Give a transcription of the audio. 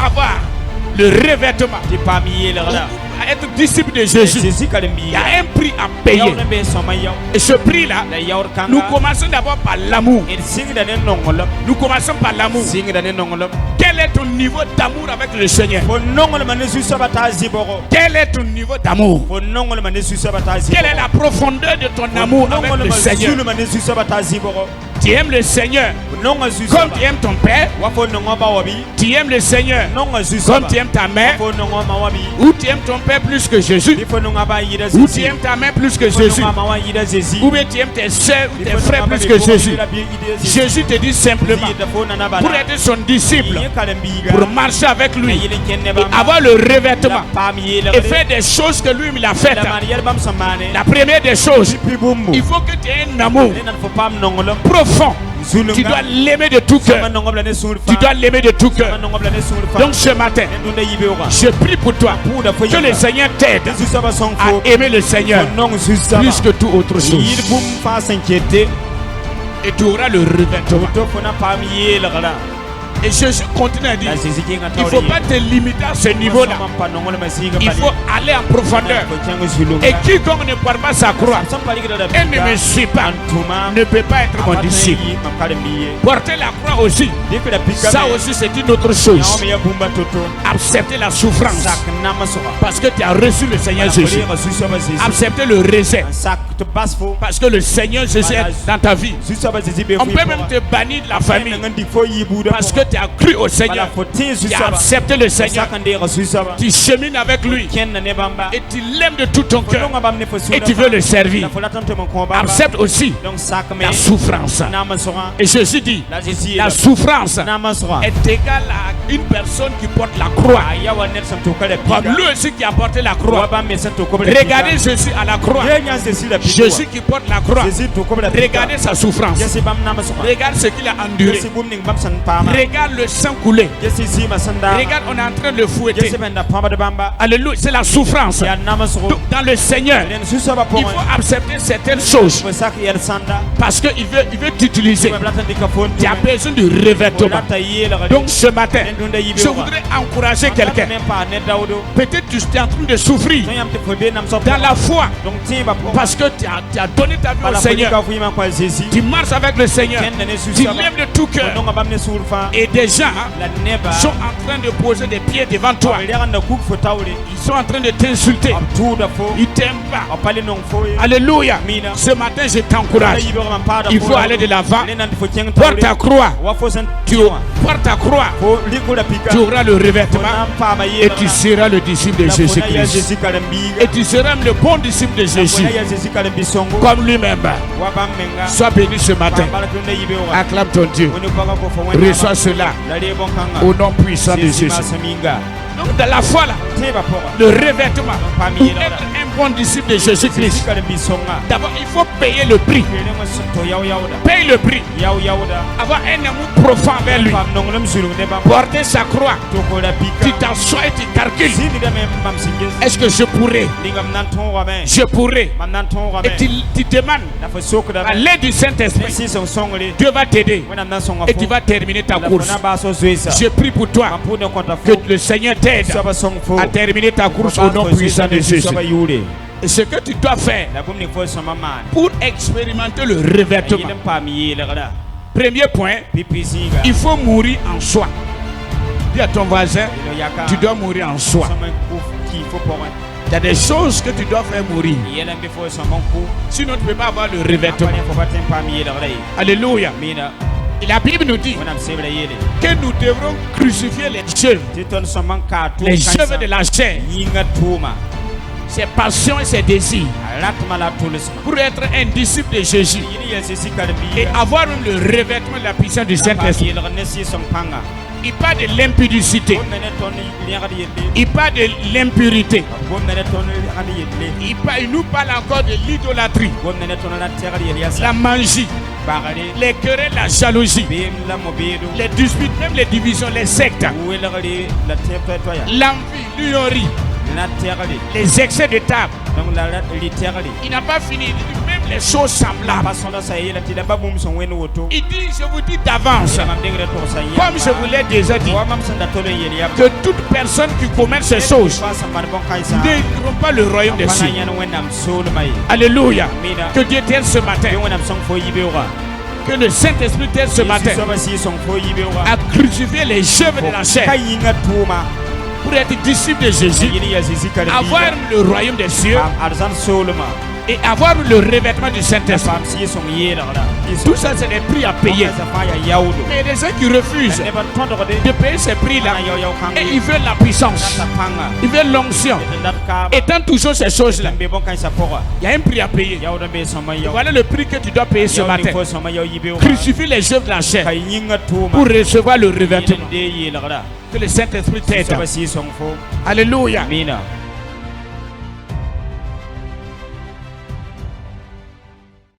avoir le revêtement, être disciple de Jésus, il y a un prix à payer. Et ce prix-là, nous commençons d'abord par l'amour. Nous commençons par l'amour. Quel est ton niveau d'amour avec le Seigneur? Quel est ton niveau d'amour? Quelle est la profondeur de ton amour avec le Seigneur? Tu aimes le Seigneur comme tu aimes ton père? Tu aimes le Seigneur comme tu aimes ta mère? Ou tu aimes ton père plus que Jésus? Ou tu aimes ta mère plus que Jésus? Ou bien tu aimes tes soeurs ou tes frères plus que Jésus? Jésus te dit simplement, pour être son disciple, pour marcher avec lui et avoir le revêtement et faire des choses que lui il a faites. La première des choses, il faut que tu aies un amour profond. Tu dois l'aimer de tout cœur. Tu dois l'aimer de tout cœur. Donc ce matin, je prie pour toi que le Seigneur t'aide à aimer le Seigneur plus que tout autre chose. Et tu auras le revêtement. Et Jésus continue à dire, il ne faut pas te limiter à ce niveau-là. Il faut aller en profondeur. Et quiconque ne porte pas sa croix et ne me suit pas, ne peut pas être mon disciple. Porter la croix aussi, ça aussi c'est une autre chose. Accepter la souffrance parce que tu as reçu le Seigneur Jésus. Accepter le rejet parce que le Seigneur Jésus est dans ta vie. On peut même te bannir de la famille parce que tu as cru au Seigneur, tu as accepté le Seigneur, tu chemines avec lui et tu l'aimes de tout ton cœur et tu veux le servir. Accepte aussi la souffrance. Et Jésus dit, la souffrance est égale à une personne qui porte la croix, comme lui aussi qui a porté la croix. Regardez Jésus à la croix. Jésus qui porte la croix, regardez sa souffrance, regarde ce qu'il a enduré, regarde le sang coulé, regarde on est en train de le fouetter. Alléluia, c'est la souffrance. Dans le Seigneur, il faut accepter certaines choses parce qu'il veut t'utiliser. Tu as besoin de revêtement. Donc ce matin, je voudrais encourager quelqu'un. Peut-être que tu es en train de souffrir dans la foi parce que tu as donné ta vie au Seigneur. Tu marches avec le Seigneur, tu l'aimes de tout cœur. Et des gens sont en train de poser des pieds devant toi. Ils sont en train de t'insulter. Ils t'aiment pas. Alléluia. Ce matin je t'encourage. Il faut aller de l'avant. Porte ta croix. Tu portes ta croix. Tu auras le revêtement et tu seras le disciple de Jésus-Christ. Et tu seras le bon disciple de Jésus comme lui-même. Sois béni ce matin. Acclame ton Dieu. Reçois cela au nom puissant de Jésus. Donc dans la foi là, le revêtement, pour être un bon disciple de Jésus-Christ, d'abord il faut payer le prix. Paye le prix. Avoir un amour profond envers lui. Porter sa croix. Tu t'assois et tu calcules. Est-ce que je pourrais? Je pourrais. Et tu demandes à l'aide du Saint-Esprit. Dieu va t'aider et tu vas terminer ta course. Je prie pour toi que le Seigneur t'aide à terminer ta course au nom puissant de Jésus. Et ce que tu dois faire pour expérimenter le revêtement. Premier point, il faut mourir en soi. Dis à ton voisin, tu dois mourir en soi. Il y a des choses que tu dois faire mourir. Sinon tu ne peux pas avoir le revêtement. Alléluia. Et la Bible nous dit que nous devrons crucifier les cheveux de la chair, ses passions et ses désirs, pour être un disciple de Jésus et avoir le revêtement de la puissance du Saint-Esprit. Il parle de l'impudicité. Il parle de l'impurité. Il nous parle encore de l'idolâtrie, la magie, les querelles, la jalousie, les disputes, même les divisions, les sectes, l'envie, l'ignorie, les excès de table. Il n'a pas fini. Même les choses semblables. Il dit, je vous dis d'avance, comme je vous l'ai déjà dit, que toute personne qui commet ces choses n'entreront pas le royaume des cieux. Alléluia. Que Dieu t'aide ce matin. Que le Saint-Esprit t'aide ce matin à crucifier les œuvres de la chair pour être disciple de Jésus, avoir le royaume des cieux et avoir le revêtement du Saint-Esprit. Tout ça, c'est des prix à payer. Mais les gens qui refusent de payer ces prix-là, et ils veulent la puissance, ils veulent l'onction, étant toujours ces choses-là, il y a un prix à payer. Voilà le prix que tu dois payer ce matin. Crucifie les œuvres de la chair pour recevoir le revêtement. Que le Saint-Esprit t'aide. Alléluia.